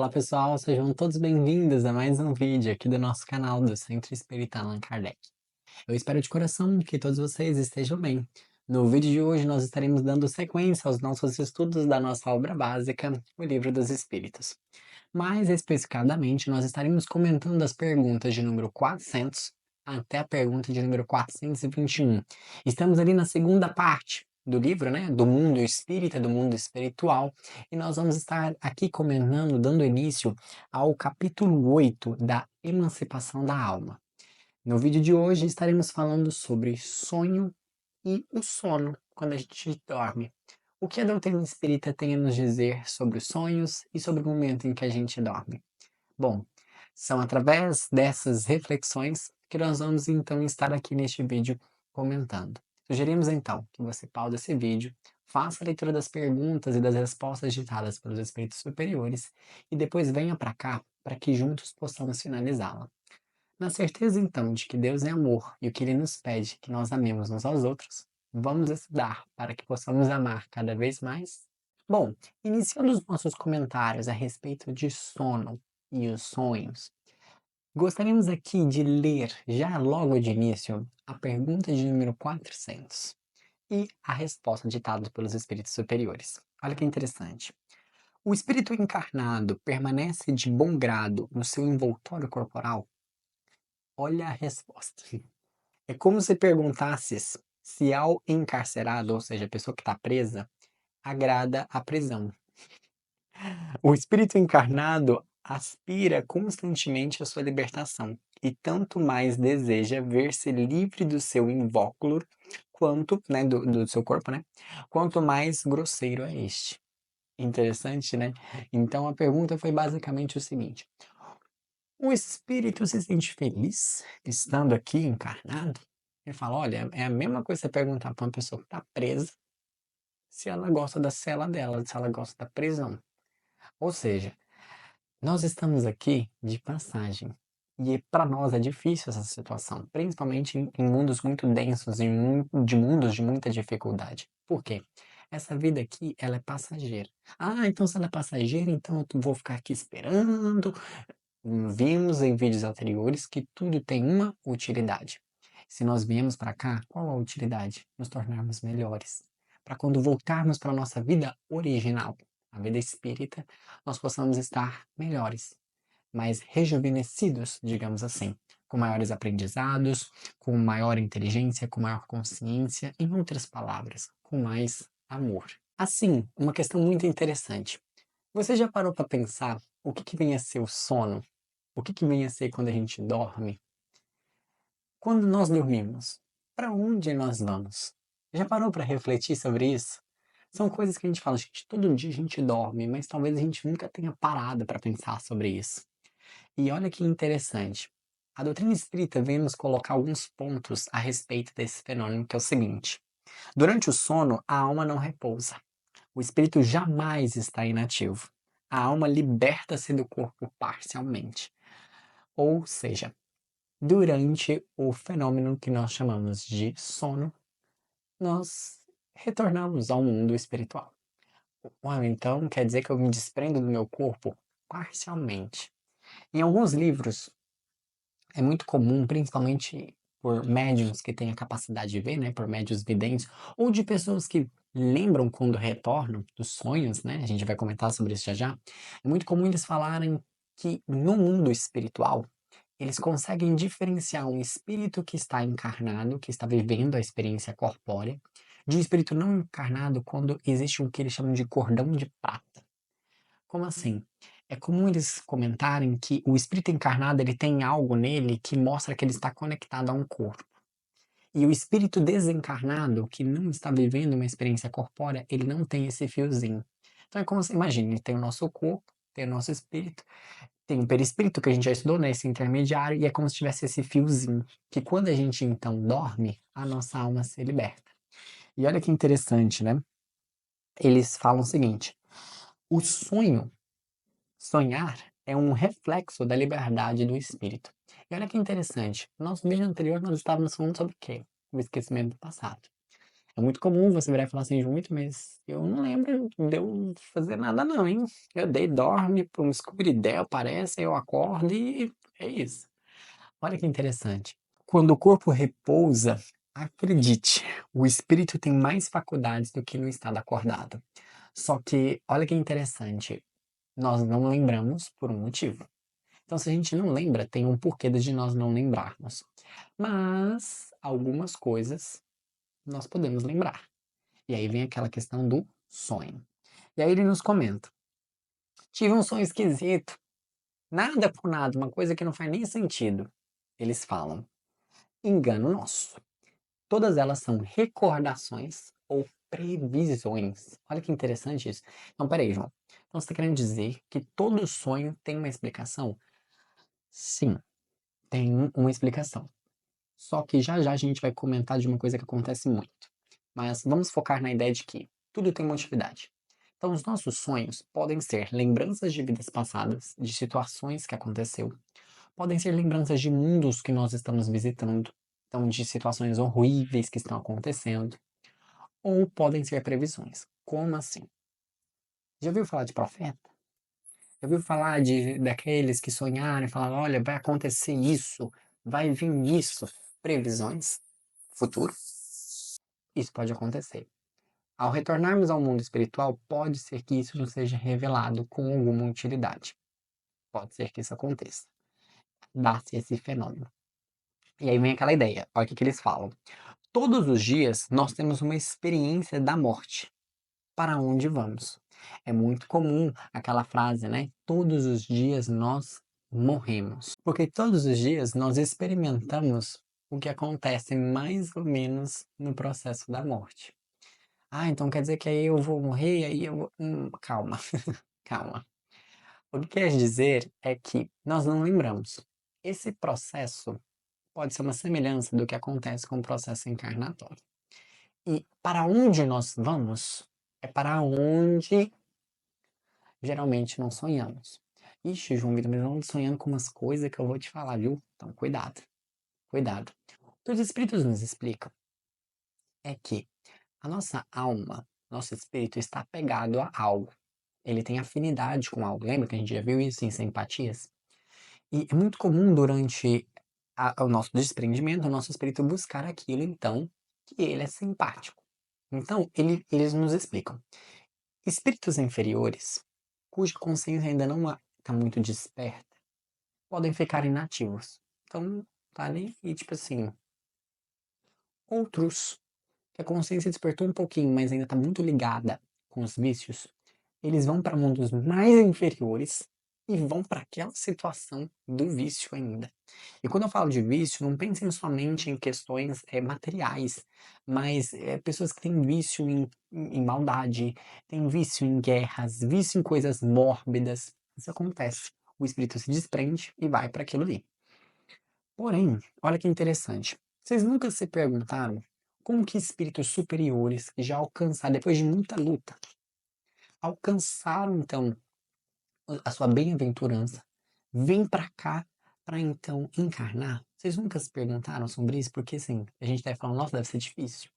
Olá pessoal, sejam todos bem-vindos a mais um vídeo aqui do nosso canal do Centro Espírita Allan Kardec. Eu espero de coração que todos vocês estejam bem. No vídeo de hoje nós estaremos dando sequência aos nossos estudos da nossa obra básica, o Livro dos Espíritos. Mais especificadamente, nós estaremos comentando as perguntas de número 400 até a pergunta de número 421. Estamos ali na segunda parte do livro, né, do mundo espírita, do mundo espiritual, e nós vamos estar aqui comentando, dando início ao capítulo 8 da Emancipação da Alma. No vídeo de hoje estaremos falando sobre sonho e o sono quando a gente dorme. O que a doutrina espírita tem a nos dizer sobre os sonhos e sobre o momento em que a gente dorme? Bom, são através dessas reflexões que nós vamos então estar aqui neste vídeo comentando. Sugerimos então que você pause esse vídeo, faça a leitura das perguntas e das respostas ditadas pelos espíritos superiores e depois venha para cá para que juntos possamos finalizá-la. Na certeza então de que Deus é amor e o que Ele nos pede que nós amemos uns aos outros, vamos estudar para que possamos amar cada vez mais? Bom, iniciando os nossos comentários a respeito de sono e os sonhos, gostaríamos aqui de ler, já logo de início, a pergunta de número 400 e a resposta ditada pelos espíritos superiores. Olha que interessante. O espírito encarnado permanece de bom grado no seu envoltório corporal? Olha a resposta. É como se perguntasses se ao encarcerado, ou seja, a pessoa que está presa, agrada a prisão. O espírito encarnado aspira constantemente à sua libertação e tanto mais deseja ver-se livre do seu invólucro, quanto, né, do seu corpo, né, quanto mais grosseiro é este. Interessante, né? Então a pergunta foi basicamente o seguinte: o espírito se sente feliz estando aqui encarnado? Ele fala: olha, é a mesma coisa você perguntar para uma pessoa que está presa se ela gosta da cela dela, se ela gosta da prisão. Ou seja, nós estamos aqui de passagem. E para nós é difícil essa situação, principalmente em mundos muito densos, de mundos de muita dificuldade. Por quê? Essa vida aqui, ela é passageira. Ah, então se ela é passageira, então eu vou ficar aqui esperando. Vimos em vídeos anteriores que tudo tem uma utilidade. Se nós viemos para cá, qual a utilidade? Nos tornarmos melhores. Para quando voltarmos para a nossa vida original, a vida espírita, nós possamos estar melhores, mais rejuvenescidos, digamos assim, com maiores aprendizados, com maior inteligência, com maior consciência, em outras palavras, com mais amor. Assim, uma questão muito interessante. Você já parou para pensar o que vem a ser o sono? O que vem a ser quando a gente dorme? Quando nós dormimos, para onde nós vamos? Já parou para refletir sobre isso? São coisas que a gente fala, gente, todo dia a gente dorme, mas talvez a gente nunca tenha parado para pensar sobre isso. E olha que interessante. A doutrina espírita vem nos colocar alguns pontos a respeito desse fenômeno, que é o seguinte: durante o sono, a alma não repousa. O espírito jamais está inativo. A alma liberta-se do corpo parcialmente. Ou seja, durante o fenômeno que nós chamamos de sono, nós retornamos ao mundo espiritual. Uau, então quer dizer que eu me desprendo do meu corpo parcialmente. Em alguns livros, é muito comum, principalmente por médiuns que têm a capacidade de ver, né, por médiuns videntes, ou de pessoas que lembram quando retornam dos sonhos, né, a gente vai comentar sobre isso já já, é muito comum eles falarem que no mundo espiritual, eles conseguem diferenciar um espírito que está encarnado, que está vivendo a experiência corpórea, de um espírito não encarnado quando existe o que eles chamam de cordão de prata. Como assim? É comum eles comentarem que o espírito encarnado ele tem algo nele que mostra que ele está conectado a um corpo. E o espírito desencarnado, que não está vivendo uma experiência corpórea, ele não tem esse fiozinho. Então é como se, imagine, tem o nosso corpo, tem o nosso espírito, tem o perispírito que a gente já estudou, né, esse intermediário, e é como se tivesse esse fiozinho, que quando a gente então dorme, a nossa alma se liberta. E olha que interessante, né? Eles falam o seguinte: o sonho, sonhar, é um reflexo da liberdade do espírito. E olha que interessante, no nosso vídeo anterior nós estávamos falando sobre o quê? O esquecimento do passado. É muito comum você virar e falar assim: "Muito, mas eu não lembro de eu fazer nada não, hein. Eu dei dorme, um escuridão aparece, aí eu acordo e é isso". Olha que interessante. Quando o corpo repousa, acredite, o espírito tem mais faculdades do que no estado acordado. Só que, olha que interessante, nós não lembramos por um motivo. Então, se a gente não lembra, tem um porquê de nós não lembrarmos. Mas algumas coisas nós podemos lembrar. E aí vem aquela questão do sonho. E aí ele nos comenta: tive um sonho esquisito, nada por nada, uma coisa que não faz nem sentido. Eles falam: engano nosso. Todas elas são recordações ou previsões. Olha que interessante isso. Então, peraí, João. Então, você está querendo dizer que todo sonho tem uma explicação? Sim, tem uma explicação. Só que já já a gente vai comentar de uma coisa que acontece muito. Mas vamos focar na ideia de que tudo tem uma utilidade. Então, os nossos sonhos podem ser lembranças de vidas passadas, de situações que aconteceu, podem ser lembranças de mundos que nós estamos visitando, então de situações horríveis que estão acontecendo, ou podem ser previsões. Como assim? Já ouviu falar de profeta? Já ouviu falar de daqueles que sonharam e falaram, olha, vai acontecer isso, vai vir isso? Previsões? Futuro? Isso pode acontecer. Ao retornarmos ao mundo espiritual, pode ser que isso nos seja revelado com alguma utilidade. Pode ser que isso aconteça. Dá-se esse fenômeno. E aí vem aquela ideia, olha o que eles falam. Todos os dias nós temos uma experiência da morte. Para onde vamos? É muito comum aquela frase, né? Todos os dias nós morremos. Porque todos os dias nós experimentamos o que acontece mais ou menos no processo da morte. Ah, então quer dizer que aí eu vou morrer, aí eu vou. Calma, calma. O que quer dizer é que nós não lembramos. Esse processo pode ser uma semelhança do que acontece com o processo encarnatório. E para onde nós vamos é para onde geralmente não sonhamos. Ixi, João Vitor, mas eu ando sonhando com umas coisas que eu vou te falar, viu? Então, cuidado, cuidado. O que os espíritos nos explicam é que a nossa alma, nosso espírito está apegado a algo. Ele tem afinidade com algo. Lembra que a gente já viu isso em simpatias? E é muito comum durante o nosso desprendimento, o nosso espírito buscar aquilo, então, que ele é simpático. Então, eles nos explicam. Espíritos inferiores, cuja consciência ainda não está muito desperta, podem ficar inativos. Então, tá ali e tipo assim, outros que a consciência despertou um pouquinho, mas ainda está muito ligada com os vícios, eles vão para mundos mais inferiores e vão para aquela situação do vício ainda. E quando eu falo de vício, não pensem somente em questões materiais, mas pessoas que têm vício em maldade, têm vício em guerras, vício em coisas mórbidas. Isso acontece. O espírito se desprende e vai para aquilo ali. Porém, olha que interessante. Vocês nunca se perguntaram como que espíritos superiores que já alcançaram, depois de muita luta, alcançaram então a sua bem-aventurança, vêm para cá para então encarnar? Vocês nunca se perguntaram sobre isso? Porque assim, a gente deve falar, nossa, deve ser difícil.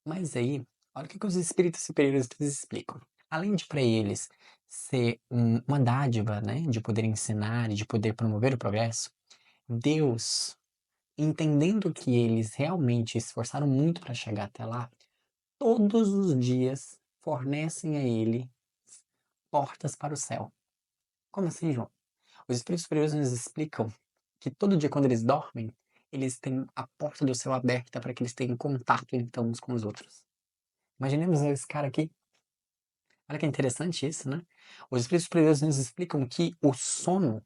Mas aí, olha o que os espíritos superiores nos explicam. Além de para eles ser uma dádiva, né, de poder ensinar e de poder promover o progresso, Deus, entendendo que eles realmente se esforçaram muito para chegar até lá, todos os dias fornecem a ele portas para o céu. Como assim, João? Os espíritos superiores nos explicam que todo dia, quando eles dormem, eles têm a porta do céu aberta para que eles tenham contato, então, uns com os outros. Imaginemos esse cara aqui. Olha que interessante isso, né? Os espíritos superiores nos explicam que o sono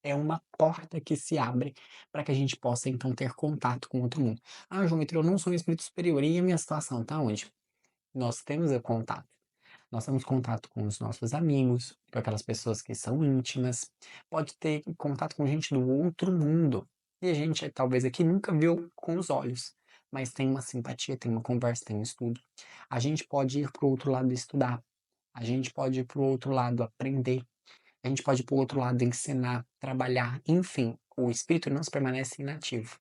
é uma porta que se abre para que a gente possa, então, ter contato com outro mundo. Ah, João Vitor, eu não sou um espírito superior. E a minha situação tá onde? Nós temos o contato. Nós temos contato com os nossos amigos, com aquelas pessoas que são íntimas, pode ter contato com gente do outro mundo. E a gente, talvez aqui, nunca viu com os olhos, mas tem uma simpatia, tem uma conversa, tem um estudo. A gente pode ir para o outro lado estudar, a gente pode ir para o outro lado aprender, a gente pode ir para o outro lado ensinar, trabalhar, enfim, o espírito não se permanece inativo.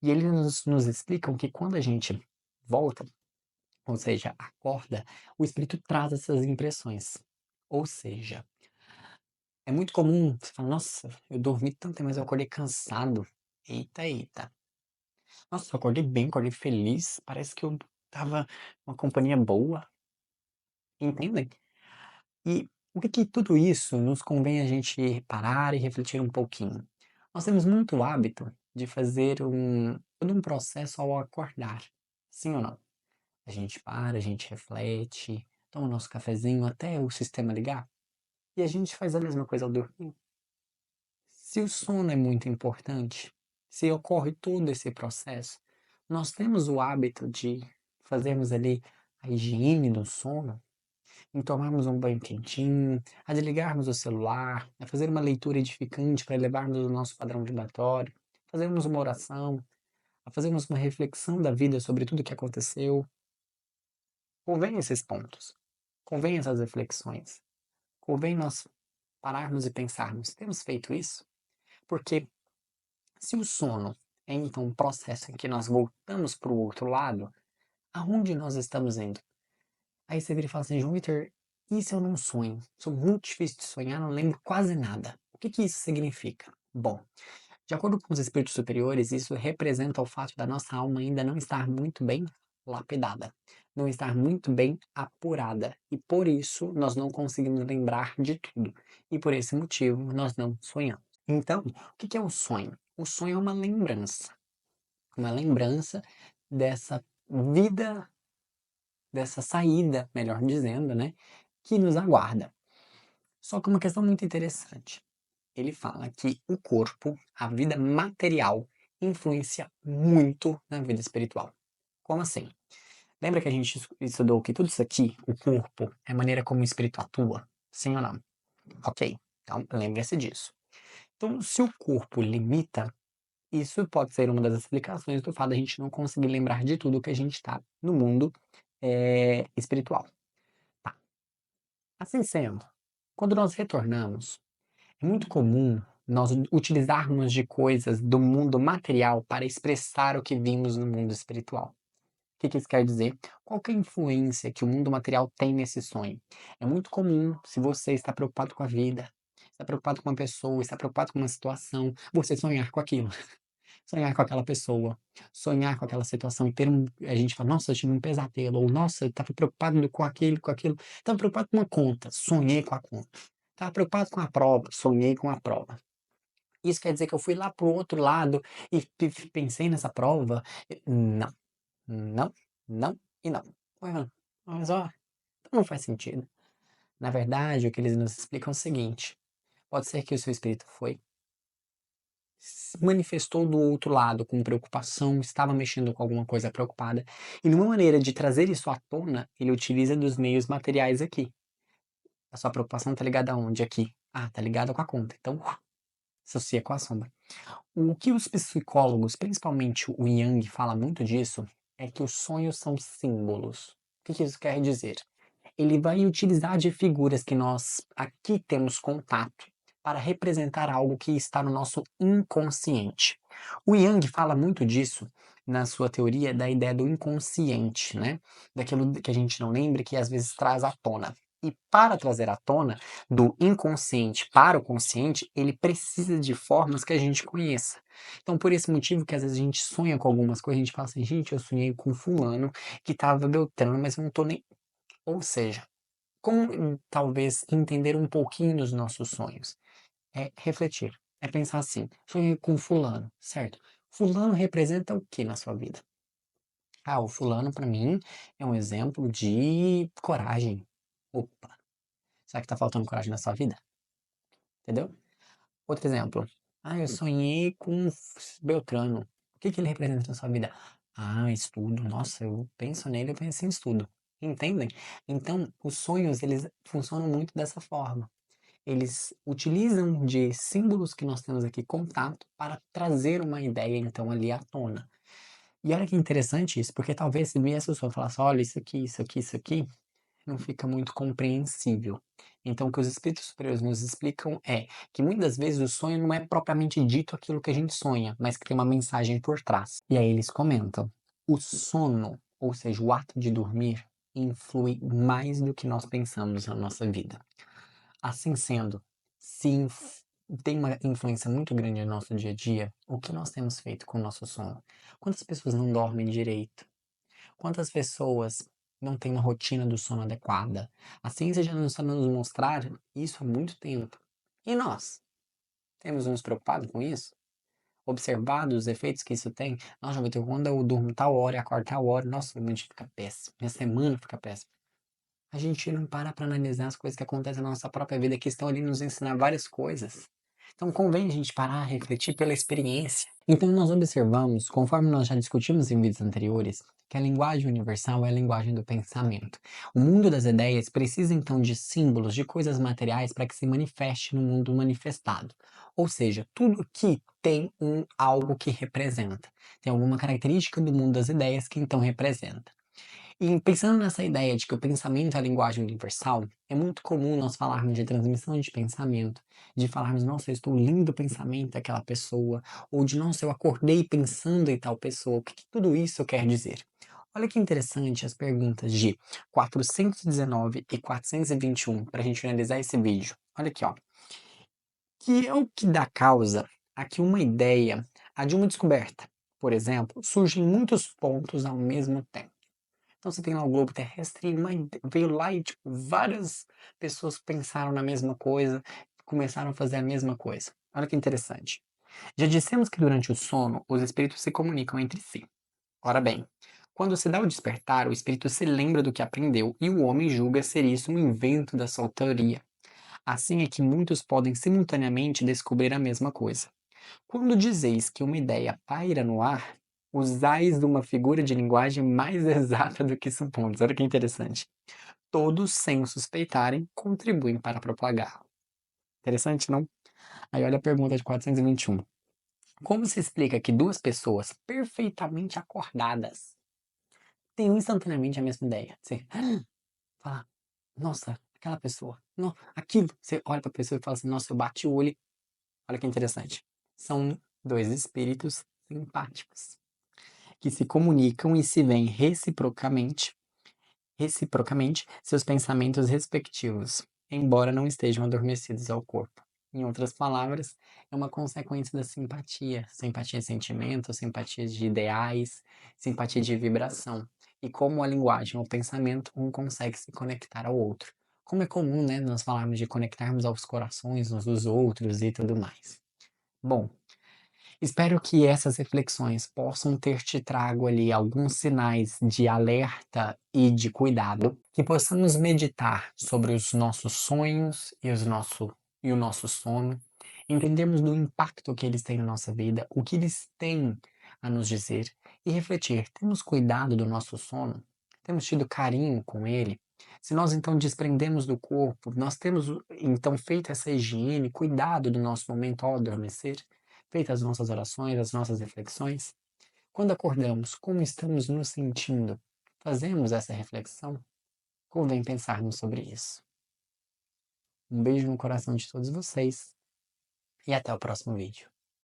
E eles nos explicam que quando a gente volta, ou seja, acorda, o espírito traz essas impressões. Ou seja, é muito comum você falar: "Nossa, eu dormi tanto, mas eu acordei cansado. Eita, eita. Nossa, eu acordei bem, acordei feliz, parece que eu estava uma companhia boa", entendem? E o que que tudo isso nos convém a gente parar e refletir um pouquinho? Nós temos muito hábito de fazer todo um processo ao acordar, sim ou não? A gente para, a gente reflete, toma o nosso cafezinho até o sistema ligar, e a gente faz a mesma coisa ao dormir. Se o sono é muito importante, se ocorre todo esse processo, nós temos o hábito de fazermos ali a higiene do sono, em tomarmos um banho quentinho, a desligarmos o celular, a fazer uma leitura edificante para elevarmos o nosso padrão vibratório, fazermos uma oração, a fazermos uma reflexão da vida sobre tudo o que aconteceu. Convém esses pontos, convém essas reflexões, convém nós pararmos e pensarmos: temos feito isso? Porque se o sono é então um processo em que nós voltamos para o outro lado, aonde nós estamos indo? Aí você vira e fala assim: João Vitor, e se eu não sonho? Sou muito difícil de sonhar, não lembro quase nada. O que que isso significa? Bom, de acordo com os espíritos superiores, isso representa o fato da nossa alma ainda não estar muito bem lapidada, não estar muito bem apurada. E por isso nós não conseguimos lembrar de tudo. E por esse motivo nós não sonhamos. Então, o que que é o sonho? O sonho é uma lembrança dessa vida, dessa saída, melhor dizendo, né, que nos aguarda. Só que uma questão muito interessante. Ele fala que o corpo, a vida material, influencia muito na vida espiritual. Como assim? Lembra que a gente estudou que tudo isso aqui, o corpo, é a maneira como o espírito atua? Sim ou não? Ok, então lembre-se disso. Então, se o corpo limita, isso pode ser uma das explicações do fato da gente não conseguir lembrar de tudo que a gente está no mundo espiritual. Tá. Assim sendo, quando nós retornamos, é muito comum nós utilizarmos de coisas do mundo material para expressar o que vimos no mundo espiritual. O que que isso quer dizer? Qual que é a influência que o mundo material tem nesse sonho? É muito comum, se você está preocupado com a vida, está preocupado com uma pessoa, está preocupado com uma situação, você sonhar com aquilo. Sonhar com aquela pessoa, sonhar com aquela situação e ter a gente fala: "Nossa, eu tive um pesadelo", ou "Nossa, eu estava preocupado com aquilo, estava preocupado com uma conta, sonhei com a conta. Estava preocupado com a prova, sonhei com a prova". Isso quer dizer que eu fui lá para o outro lado e pensei nessa prova? Não, não, não e não. Ué, mas ó, então não faz sentido. Na verdade, o que eles nos explicam é o seguinte: pode ser que o seu espírito foi, se manifestou do outro lado com preocupação, estava mexendo com alguma coisa preocupada, e numa maneira de trazer isso à tona, ele utiliza dos meios materiais aqui. A sua preocupação tá ligada aonde? Aqui. Ah, tá ligada com a conta. Então, associa com a sombra. O que os psicólogos, principalmente o Jung, fala muito disso, é que os sonhos são símbolos. O que que isso quer dizer? Ele vai utilizar de figuras que nós aqui temos contato para representar algo que está no nosso inconsciente. O Jung fala muito disso na sua teoria da ideia do inconsciente, né? Daquilo que a gente não lembra e que às vezes traz à tona. E para trazer à tona do inconsciente para o consciente, ele precisa de formas que a gente conheça. Então, por esse motivo que às vezes a gente sonha com algumas coisas, a gente fala assim, gente, eu sonhei com fulano que estava Beltrano, mas eu não tô nem. Ou seja, como talvez entender um pouquinho dos nossos sonhos? É refletir, é pensar assim: sonhei com fulano, certo? Fulano representa o que na sua vida? Ah, o fulano para mim é um exemplo de coragem. Opa, será que tá faltando coragem na sua vida? Entendeu? Outro exemplo. Ah, eu sonhei com Beltrano. O que que ele representa na sua vida? Ah, estudo. Nossa, eu penso nele, eu penso em estudo. Entendem? Então, os sonhos, eles funcionam muito dessa forma. Eles utilizam de símbolos que nós temos aqui, contato, para trazer uma ideia, então, ali à tona. E olha que interessante isso, porque talvez se viesse o sonho e falasse, olha, isso aqui, isso aqui, isso aqui, não fica muito compreensível. Então, o que os espíritos superiores nos explicam é que muitas vezes o sonho não é propriamente dito aquilo que a gente sonha, mas que tem uma mensagem por trás. E aí eles comentam: o sono ou seja, o ato de dormir, influi mais do que nós pensamos na nossa vida. Assim sendo, se tem uma influência muito grande no nosso dia a dia, o que nós temos feito com o nosso sono? Quantas pessoas não dormem direito? Quantas pessoas não têm uma rotina do sono adequada? A ciência já nos está nos mostrar isso há muito tempo. E nós? Temos nos preocupado com isso? Observado os efeitos que isso tem? Nossa, Vitor, quando eu durmo tal hora e acordo tal hora, nossa, meu dia fica péssimo, minha semana fica péssima. A gente não para analisar as coisas que acontecem na nossa própria vida, que estão ali nos ensinar várias coisas. Então convém a gente parar, refletir pela experiência. Então nós observamos, conforme nós já discutimos em vídeos anteriores, que a linguagem universal é a linguagem do pensamento. O mundo das ideias precisa então de símbolos, de coisas materiais para que se manifeste no mundo manifestado. Ou seja, tudo que tem algo que representa. Tem alguma característica do mundo das ideias que então representa. E pensando nessa ideia de que o pensamento é a linguagem universal, é muito comum nós falarmos de transmissão de pensamento, de falarmos, nossa, eu estou lendo o pensamento daquela pessoa, ou de, nossa, eu acordei pensando em tal pessoa. O que tudo isso quer dizer? Olha que interessante as perguntas de 419 e 421 para a gente finalizar esse vídeo. Olha aqui, ó. Que é o que dá causa a que uma ideia, a de uma descoberta, por exemplo, surge em muitos pontos ao mesmo tempo. Então você tem lá o globo terrestre e veio lá e tipo, várias pessoas pensaram na mesma coisa, começaram a fazer a mesma coisa. Olha que interessante. Já dissemos que durante o sono os espíritos se comunicam entre si. Ora bem, quando se dá o despertar, o espírito se lembra do que aprendeu e o homem julga ser isso um invento da sua teoria. Assim é que muitos podem simultaneamente descobrir a mesma coisa. Quando dizeis que uma ideia paira no ar, usais de uma figura de linguagem mais exata do que supomos. Olha que interessante. Todos, sem o suspeitarem, contribuem para propagá-la. Interessante, não? Aí olha a pergunta de 421. Como se explica que duas pessoas perfeitamente acordadas tenham instantaneamente a mesma ideia? Você fala, nossa, aquela pessoa, não, aquilo. Você olha para a pessoa e fala assim, nossa, eu bati o olho. Olha que interessante. São dois espíritos simpáticos que se comunicam e se veem reciprocamente seus pensamentos respectivos, embora não estejam adormecidos ao corpo. Em outras palavras, é uma consequência da simpatia, simpatia de sentimento, simpatia de ideais, simpatia de vibração. E como a linguagem ou o pensamento, um consegue se conectar ao outro. Como é comum, né, nós falarmos de conectarmos aos corações uns dos outros e tudo mais. Bom, espero que essas reflexões possam ter te trago ali alguns sinais de alerta e de cuidado, que possamos meditar sobre os nossos sonhos e o nosso sono, entendermos do impacto que eles têm na nossa vida, o que eles têm a nos dizer e refletir. Temos cuidado do nosso sono? Temos tido carinho com ele? Se nós então desprendemos do corpo, nós temos então feito essa higiene, cuidado do nosso momento ao adormecer? Feitas as nossas orações, as nossas reflexões, quando acordamos, como estamos nos sentindo? Fazemos essa reflexão? Convém pensarmos sobre isso. Um beijo no coração de todos vocês e até o próximo vídeo.